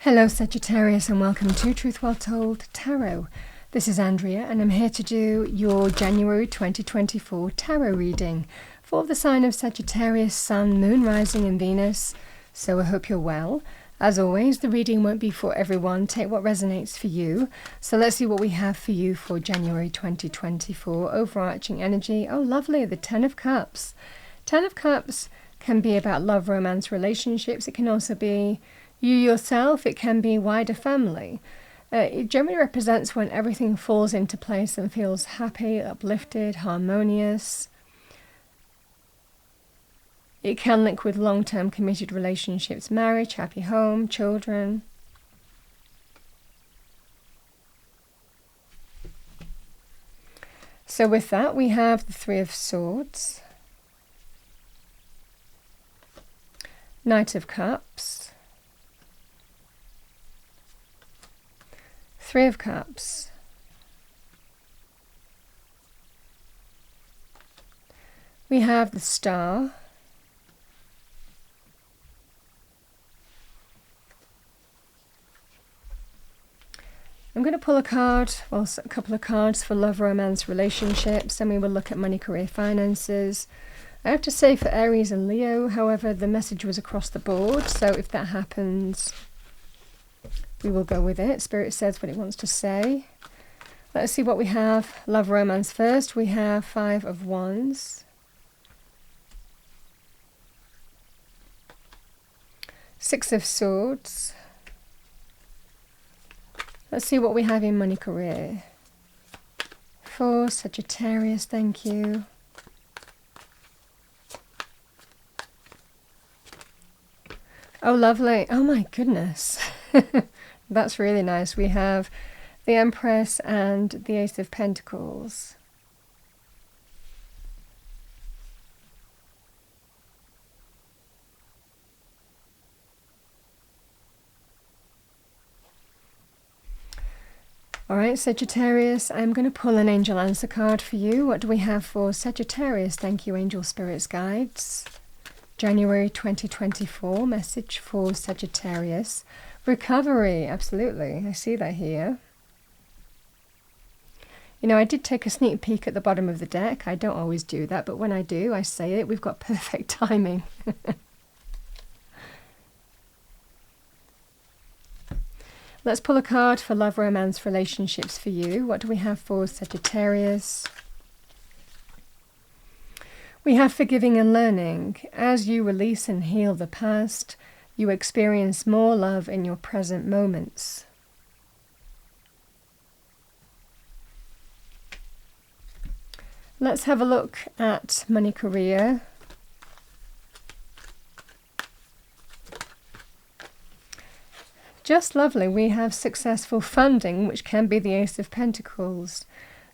Hello Sagittarius and welcome to Truth Well Told Tarot. This is Andrea and I'm here to do your January 2024 tarot reading for the sign of Sagittarius, Sun, Moon, Rising and Venus. So I hope you're well. As always, the reading won't be for everyone. Take what resonates for you. So let's see what we have for you for January 2024. Overarching energy. Oh lovely, the Ten of Cups. Ten of Cups can be about love, romance, relationships. It can also be you yourself, it can be wider family. It generally represents when everything falls into place and feels happy, uplifted, harmonious. It can link with long-term committed relationships, marriage, happy home, children. So with that, we have the Three of Swords, Knight of Cups, Three of Cups, we have the Star, I'm going to pull a card, well, a couple of cards for love, romance, relationships, and we will look at money, career, finances. I have to say for Aries and Leo, however, the message was across the board, so if that happens, we will go with it. Spirit says what it wants to say. Let's see what we have. Love, romance first. We have Five of Wands, Six of Swords. Let's see what we have in money, career. For Sagittarius, thank you. Oh, lovely. Oh my goodness. That's really nice. We have the Empress and the Ace of Pentacles. All right, Sagittarius, I'm going to pull an angel answer card for you. What do we have for Sagittarius? Thank you, angel spirits guides. January 2024 message for Sagittarius. Recovery, absolutely. I see that here. You know, I did take a sneak peek at the bottom of the deck. I don't always do that, but when I do, I say it. We've got perfect timing. Let's pull a card for love, romance, relationships for you. What do we have for Sagittarius? We have forgiving and learning. As you release and heal the past, you experience more love in your present moments. Let's have a look at money, career. Just lovely. We have successful funding, which can be the Ace of Pentacles.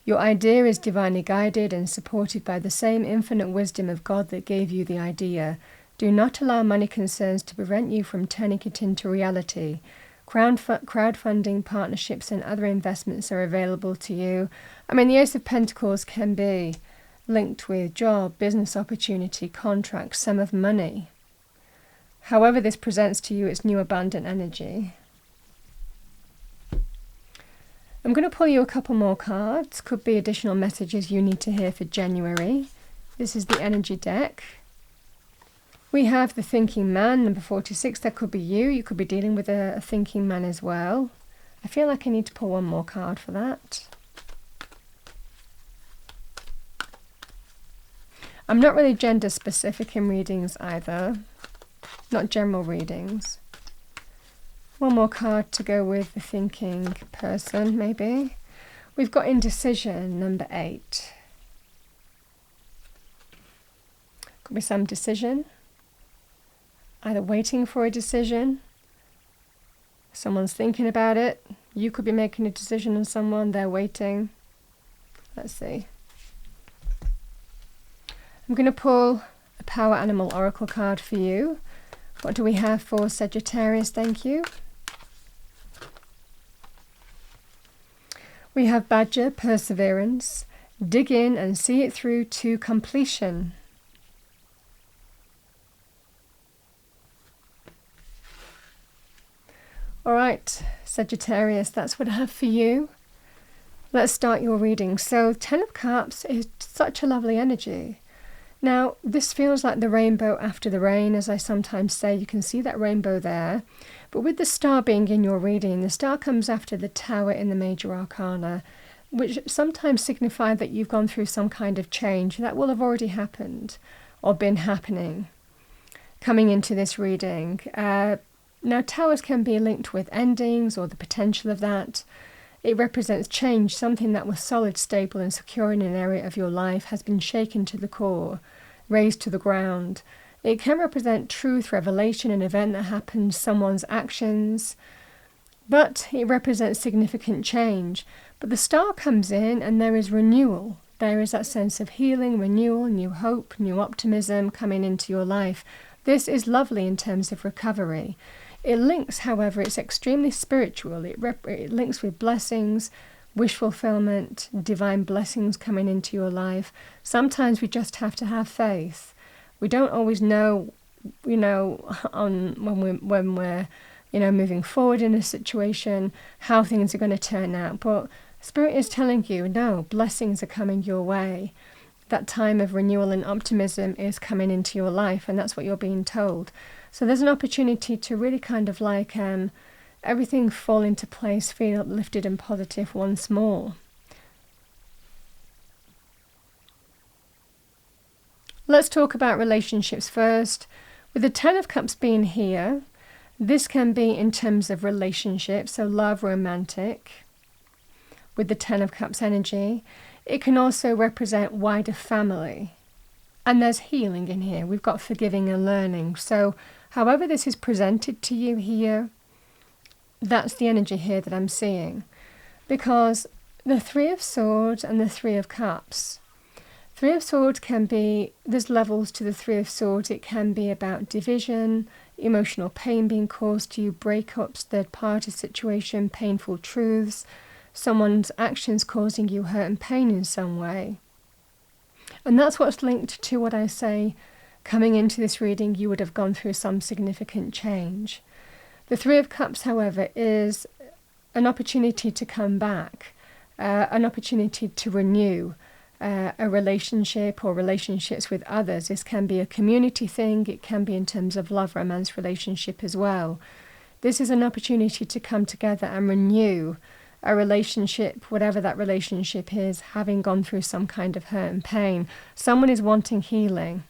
Your idea is divinely guided and supported by the same infinite wisdom of God that gave you the idea. Do not allow money concerns to prevent you from turning it into reality. Crowdfunding, partnerships and other investments are available to you. I mean, the Ace of Pentacles can be linked with job, business opportunity, contract, sum of money. However this presents to you, it's new abundant energy. I'm going to pull you a couple more cards. Could be additional messages you need to hear for January. This is the energy deck. We have the thinking man, number 46. That could be you. You could be dealing with a thinking man as well. I feel like I need to pull one more card for that. I'm not really gender specific in readings either. Not general readings. One more card to go with the thinking person, maybe. We've got indecision, number 8. Could be some decision. Either waiting for a decision. Someone's thinking about it. You could be making a decision on someone. They're waiting. Let's see. I'm going to pull a power animal oracle card for you. What do we have for Sagittarius? Thank you. We have Badger, perseverance, dig in and see it through to completion. All right. Right, Sagittarius, that's what I have for you. Let's start your reading. So 10 of Cups is such a lovely energy. Now, this feels like the rainbow after the rain, as I sometimes say. You can see that rainbow there. But with the star being in your reading, the star comes after the Tower in the major arcana, which sometimes signify that you've gone through some kind of change that will have already happened or been happening coming into this reading. Now, towers can be linked with endings or the potential of that. It represents change. Something that was solid, stable and secure in an area of your life has been shaken to the core, razed to the ground. It can represent truth, revelation, an event that happened, someone's actions, but it represents significant change. But the star comes in and there is renewal. There is that sense of healing, renewal, new hope, new optimism coming into your life. This is lovely in terms of recovery. It links, however, it's extremely spiritual. It links with blessings, wish fulfillment, divine blessings coming into your life. Sometimes we just have to have faith. We don't always know, on when we're moving forward in a situation, how things are going to turn out. But Spirit is telling you, no, blessings are coming your way. That time of renewal and optimism is coming into your life, and that's what you're being told. So there's an opportunity to really kind of like everything fall into place, feel uplifted and positive once more. Let's talk about relationships first. With the 10 of Cups being here, this can be in terms of relationships, so love, romantic. With the 10 of Cups energy, it can also represent wider family. And there's healing in here. We've got forgiving and learning. So however this is presented to you here, that's the energy here that I'm seeing. Because the 3 of Swords and the 3 of Cups. 3 of Swords can be, there's levels to the 3 of Swords. It can be about division, emotional pain being caused to you, breakups, third-party situation, painful truths, someone's actions causing you hurt and pain in some way. And that's what's linked to what I say. Coming into this reading, you would have gone through some significant change. The 3 of Cups, however, is an opportunity to come back, an opportunity to renew a relationship or relationships with others. This can be a community thing. It can be in terms of love, romance, relationship as well. This is an opportunity to come together and renew a relationship, whatever that relationship is, having gone through some kind of hurt and pain. Someone is wanting healing.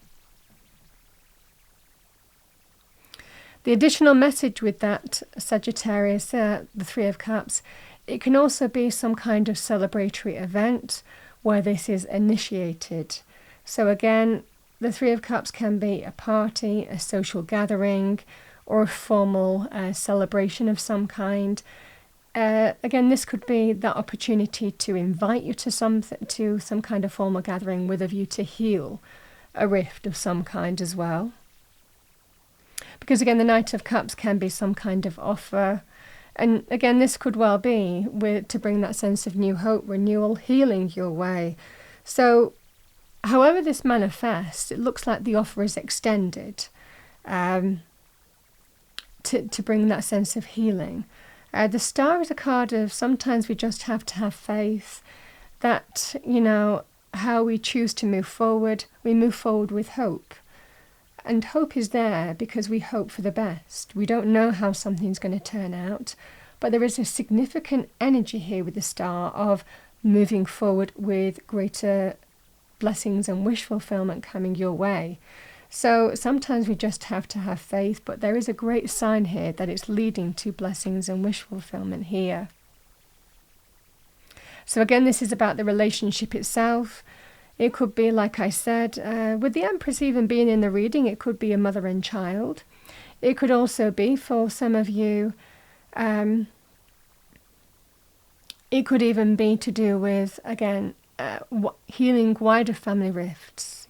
The additional message with that, Sagittarius, the 3 of Cups, it can also be some kind of celebratory event where this is initiated. So again, the 3 of Cups can be a party, a social gathering, or a formal celebration of some kind. Again, this could be that opportunity to invite you to some kind of formal gathering with a view to heal a rift of some kind as well. Because again, the Knight of Cups can be some kind of offer. And again, this could well be to bring that sense of new hope, renewal, healing your way. So however this manifests, it looks like the offer is extended to bring that sense of healing. The Star is a card of sometimes we just have to have faith that, how we choose to move forward, we move forward with hope. And hope is there because we hope for the best. We don't know how something's going to turn out, but there is a significant energy here with the Star of moving forward with greater blessings and wish fulfillment coming your way. So sometimes we just have to have faith, but there is a great sign here that it's leading to blessings and wish fulfillment here. So again, this is about the relationship itself. It could be, like I said, with the Empress even being in the reading, it could be a mother and child. It could also be, for some of you, it could even be to do with, again, healing wider family rifts,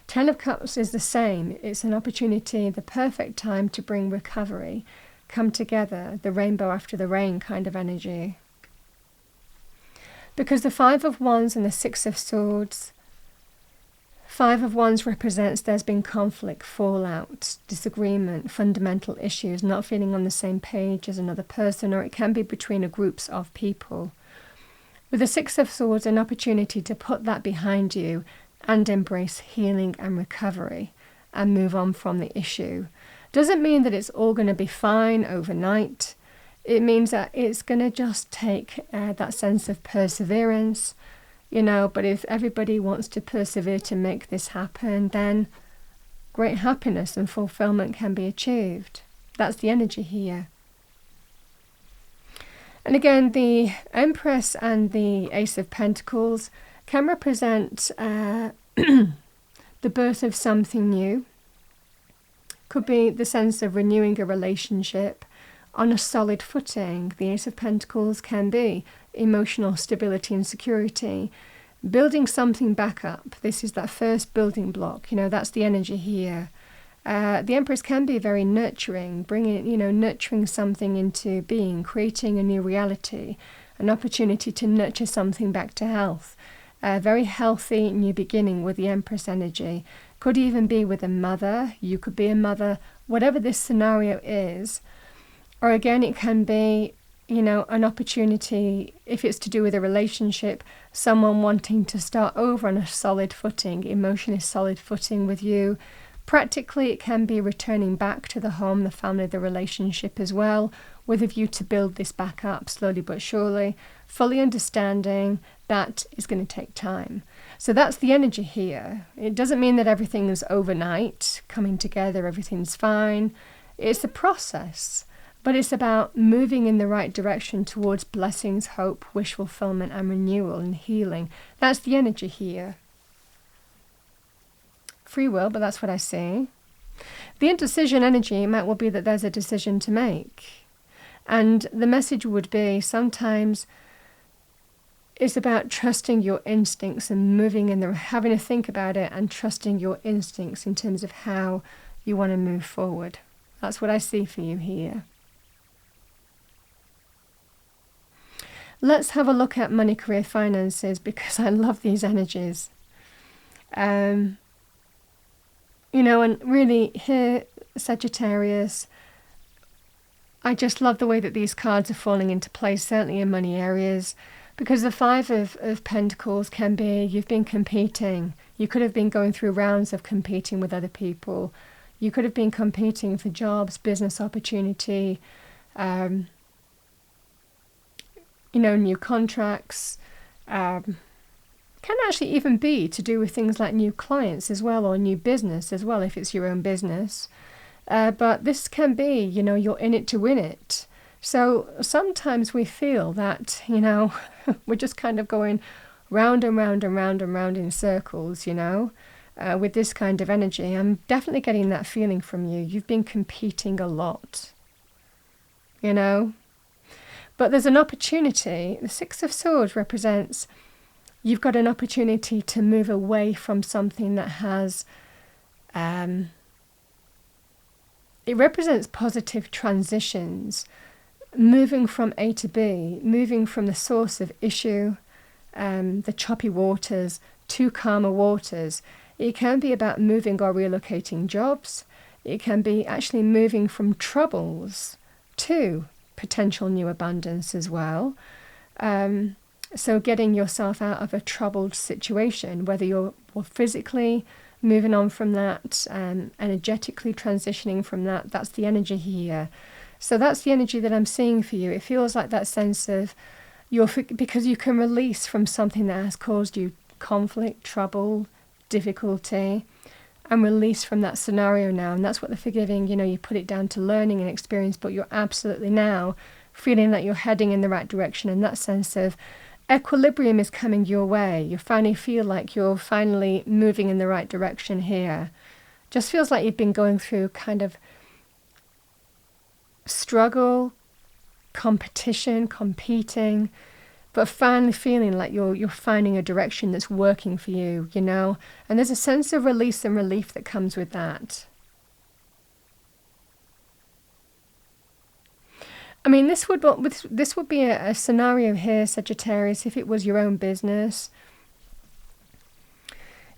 10 of Cups is the same. It's an opportunity, the perfect time to bring recovery, come together, the rainbow after the rain kind of energy. Because the 5 of Wands and the 6 of Swords, Five of Wands represents there's been conflict, fallout, disagreement, fundamental issues, not feeling on the same page as another person, or it can be between groups of people. With the Six of Swords, an opportunity to put that behind you and embrace healing and recovery and move on from the issue. Doesn't mean that it's all going to be fine overnight. It means that it's going to just take that sense of perseverance, but if everybody wants to persevere to make this happen, then great happiness and fulfillment can be achieved. That's the energy here. And again, the Empress and the Ace of Pentacles can represent the birth of something new. Could be the sense of renewing a relationship on a solid footing. The Ace of Pentacles can be emotional stability and security. Building something back up. This is that first building block. That's the energy here. The Empress can be very nurturing, nurturing something into being, creating a new reality, an opportunity to nurture something back to health. A very healthy new beginning with the Empress energy. Could even be with a mother. You could be a mother, whatever this scenario is. Or again, it can be, an opportunity, if it's to do with a relationship, someone wanting to start over on a solid footing, emotionally solid footing with you. Practically, it can be returning back to the home, the family, the relationship as well, with a view to build this back up slowly but surely, fully understanding that is going to take time. So that's the energy here. It doesn't mean that everything is overnight, coming together, everything's fine. It's a process. But it's about moving in the right direction towards blessings, hope, wish fulfillment, and renewal and healing. That's the energy here. Free will, but that's what I see. The indecision energy might well be that there's a decision to make. And the message would be sometimes it's about trusting your instincts and having to think about it and trusting your instincts in terms of how you want to move forward. That's what I see for you here. Let's have a look at money, career, finances, because I love these energies. And really here, Sagittarius, I just love the way that these cards are falling into place, certainly in money areas, because the Five of Pentacles can be, you've been competing. You could have been going through rounds of competing with other people. You could have been competing for jobs, business opportunity, new contracts, can actually even be to do with things like new clients as well, or new business as well, if it's your own business. But this can be, you're in it to win it. So sometimes we feel that, we're just kind of going round and round and round and round in circles, with this kind of energy. I'm definitely getting that feeling from you. You've been competing a lot, But there's an opportunity. The Six of Swords represents you've got an opportunity to move away from something that has, it represents positive transitions, moving from A to B, moving from the source of issue, the choppy waters, to calmer waters. It can be about moving or relocating jobs. It can be actually moving from troubles to potential new abundance as well. So getting yourself out of a troubled situation, whether you're physically moving on from that, energetically transitioning from that, that's the energy here. So that's the energy that I'm seeing for you. It feels like that sense of because you can release from something that has caused you conflict, trouble, difficulty, and release from that scenario now. And that's what the forgiving, you put it down to learning and experience, but you're absolutely now feeling that you're heading in the right direction, and that sense of equilibrium is coming your way. You finally feel like you're finally moving in the right direction here. Just feels like you've been going through kind of struggle, competition, competing, but finally feeling like you're finding a direction that's working for you, And there's a sense of release and relief that comes with that. I mean, this would be a scenario here, Sagittarius, if it was your own business.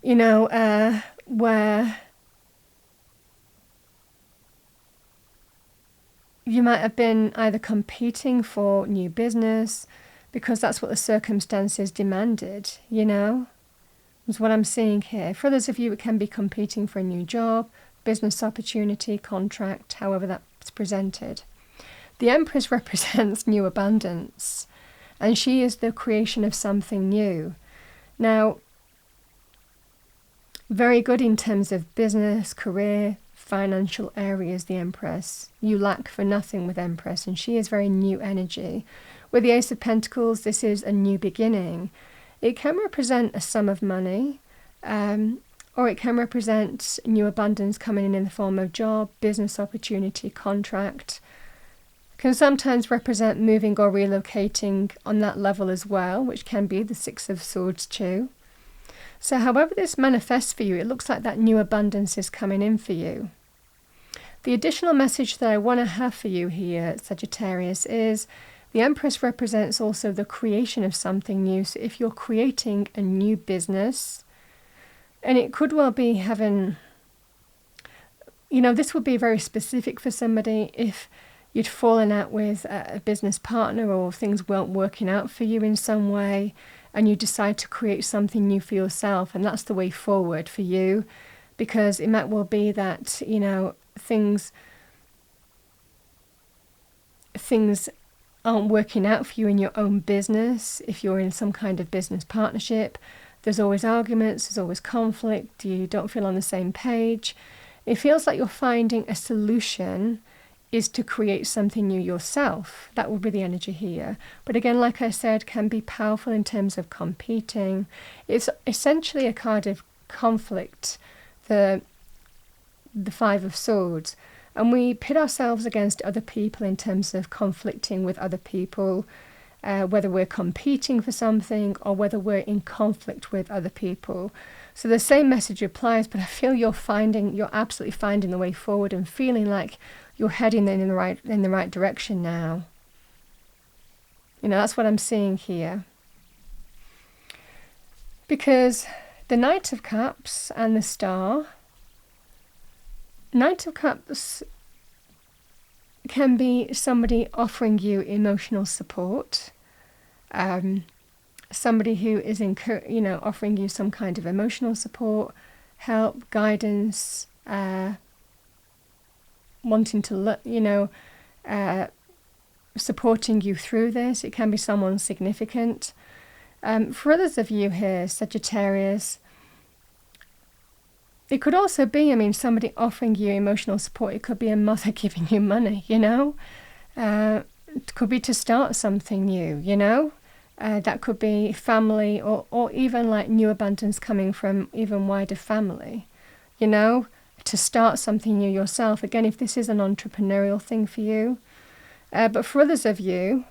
where you might have been either competing for new business because that's what the circumstances demanded, is what I'm seeing here. For others of you, it can be competing for a new job, business opportunity, contract, however that's presented. The Empress represents new abundance, and she is the creation of something new. Now, very good in terms of business, career, financial areas, the Empress. You lack for nothing with Empress, and she is very new energy. With the Ace of Pentacles, this is a new beginning. It can represent a sum of money, or it can represent new abundance coming in the form of job, business opportunity, contract. Can sometimes represent moving or relocating on that level as well, which can be the Six of Swords too. So however this manifests for you, it looks like that new abundance is coming in for you. The additional message that I want to have for you here, Sagittarius, is the Empress represents also the creation of something new. So if you're creating a new business, and it could well be having, this would be very specific for somebody if you'd fallen out with a business partner or things weren't working out for you in some way, and you decide to create something new for yourself, and that's the way forward for you, because it might well be that, things aren't working out for you in your own business. If you're in some kind of business partnership, there's always arguments, there's always conflict, you don't feel on the same page. It feels like you're finding a solution is to create something new yourself. That will be the energy here. But again, like I said, can be powerful in terms of competing. It's essentially a card of conflict, the Five of Swords. And we pit ourselves against other people in terms of conflicting with other people, whether we're competing for something or whether we're in conflict with other people. So the same message applies, but I feel you're absolutely finding the way forward and feeling like you're heading in the right direction now. That's what I'm seeing here. Because the Knight of Cups and the Star, Knight of Cups can be somebody offering you emotional support, somebody who is offering you some kind of emotional support, help, guidance, wanting to supporting you through this. It can be someone significant. For others of you here, Sagittarius, it could also be, somebody offering you emotional support. It could be a mother giving you money, It could be to start something new, That could be family or even like new abundance coming from even wider family, to start something new yourself. Again, if this is an entrepreneurial thing for you. But for others of you,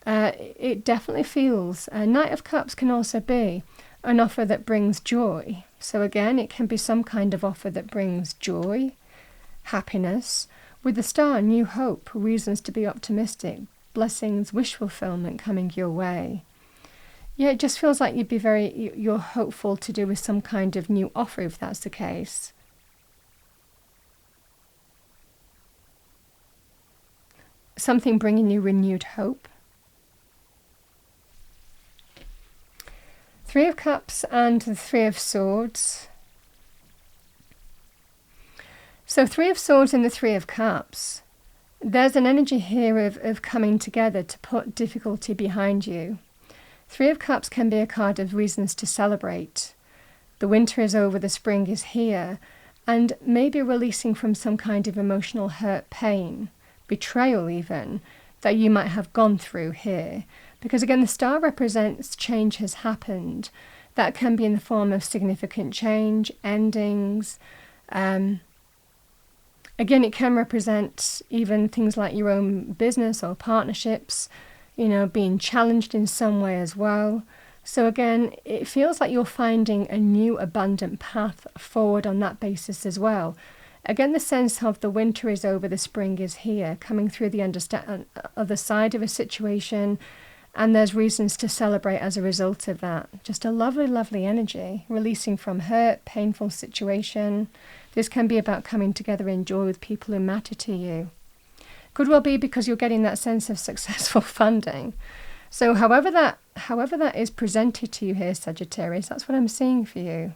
it definitely feels, Knight of Cups can also be an offer that brings joy. So again, it can be some kind of offer that brings joy, happiness. With the Star, new hope, reasons to be optimistic, blessings, wish fulfillment coming your way. Yeah, it just feels like you're hopeful to do with some kind of new offer if that's the case. Something bringing you renewed hope. Three of Cups and the Three of Swords. So Three of Swords and the Three of Cups. There's an energy here of coming together to put difficulty behind you. Three of Cups can be a card of reasons to celebrate. The winter is over, the spring is here, and maybe releasing from some kind of emotional hurt, pain, betrayal even, that you might have gone through here. Because again, the Star represents change has happened. That can be in the form of significant change, endings. Again, it can represent even things like your own business or partnerships, being challenged in some way as well. So again, it feels like you're finding a new abundant path forward on that basis as well. Again, the sense of the winter is over, the spring is here, coming through the other side of a situation, And there's reasons to celebrate as a result of that. Just a lovely, lovely energy, releasing from hurt, painful situation. This can be about coming together in joy with people who matter to you. Could well be because you're getting that sense of successful funding. So however that is presented to you here, Sagittarius, that's what I'm seeing for you.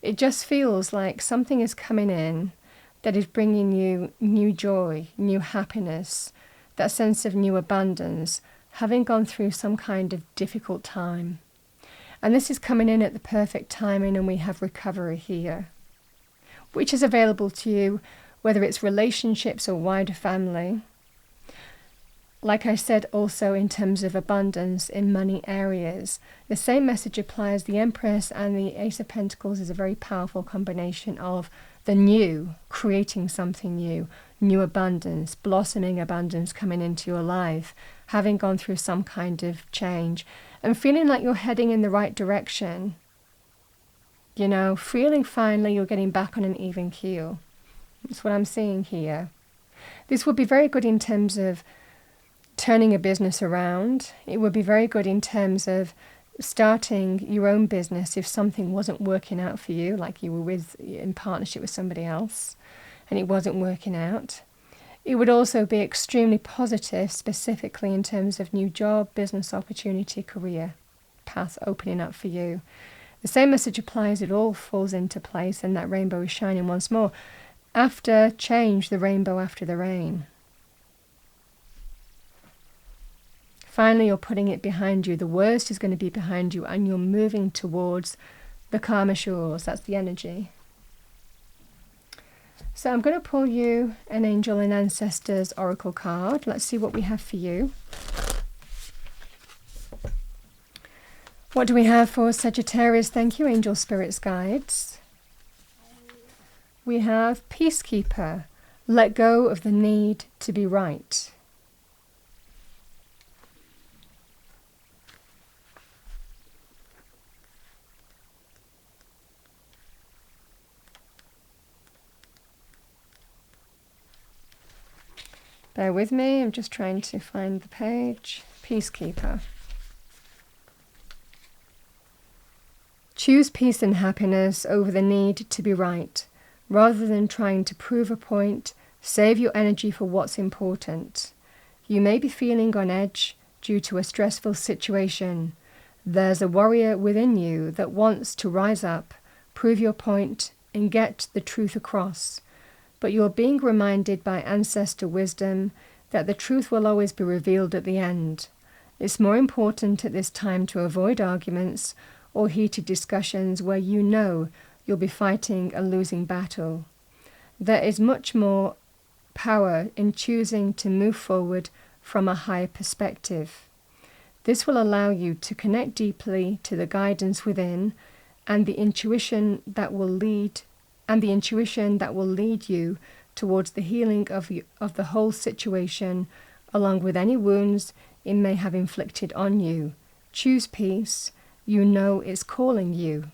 It just feels like something is coming in that is bringing you new joy, new happiness, that sense of new abundance, having gone through some kind of difficult time. And this is coming in at the perfect timing, and we have recovery here, which is available to you, whether it's relationships or wider family. Like I said, also in terms of abundance in money areas. The same message applies. The Empress and the Ace of Pentacles is a very powerful combination of the new, creating something new, new abundance, blossoming abundance coming into your life, having gone through some kind of change, and feeling like you're heading in the right direction. You know, feeling finally you're getting back on an even keel. That's what I'm seeing here. This would be very good in terms of turning a business around. It would be very good in terms of starting your own business if something wasn't working out for you, like you were in partnership with somebody else and it wasn't working out. It would also be extremely positive, specifically in terms of new job, business opportunity, career path opening up for you. The same message applies. It all falls into place, and that rainbow is shining once more. After change, the rainbow after the rain. Finally, you're putting it behind you. The worst is going to be behind you, and you're moving towards the calmer shores. That's the energy. So I'm going to pull you an Angel and Ancestors Oracle card. Let's see what we have for you. What do we have for Sagittarius? Thank you, Angel Spirits Guides. We have Peacekeeper. Let go of the need to be right. Bear with me, I'm just trying to find the page. Peacekeeper. Choose peace and happiness over the need to be right, rather than trying to prove a point. Save your energy for what's important. You may be feeling on edge due to a stressful situation. There's a warrior within you that wants to rise up, prove your point, and get the truth across. But you're being reminded by ancestor wisdom that the truth will always be revealed at the end. It's more important at this time to avoid arguments or heated discussions where you know you'll be fighting a losing battle. There is much more power in choosing to move forward from a higher perspective. This will allow you to connect deeply to the guidance within and the intuition that will lead you towards the healing of the whole situation, along with any wounds it may have inflicted on you. Choose peace. You know it's calling you.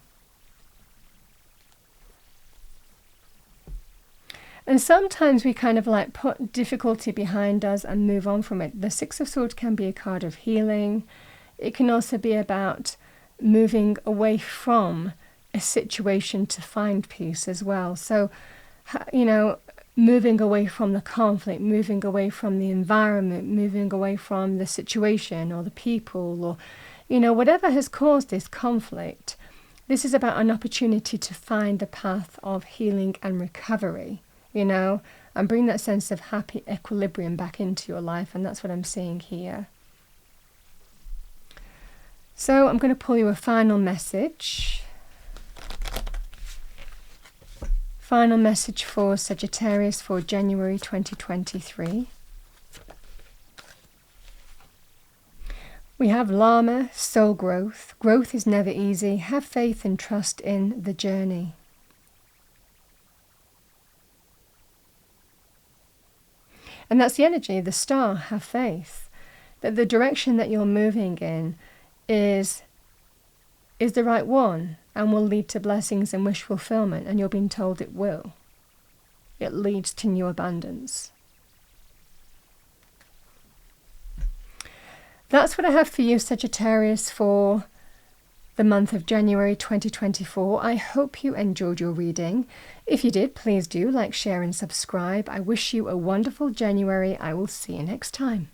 And sometimes we kind of like put difficulty behind us and move on from it. The Six of Swords can be a card of healing. It can also be about moving away from a situation to find peace as well. So, you know, moving away from the conflict, moving away from the environment, moving away from the situation or the people, or, you know, whatever has caused this conflict. This is about an opportunity to find the path of healing and recovery, you know, and bring that sense of happy equilibrium back into your life. And that's what I'm seeing here. So I'm going to pull you a final message. Final message for Sagittarius for January 2023. We have Llama, soul growth. Growth is never easy. Have faith and trust in the journey. And that's the energy of the star. Have faith that the direction that you're moving in is the right one and will lead to blessings and wish fulfillment, and you're being told it will. It leads to new abundance. That's what I have for you, Sagittarius, for the month of January 2024. I hope you enjoyed your reading. If you did, please do like, share and subscribe. I wish you a wonderful January. I will see you next time.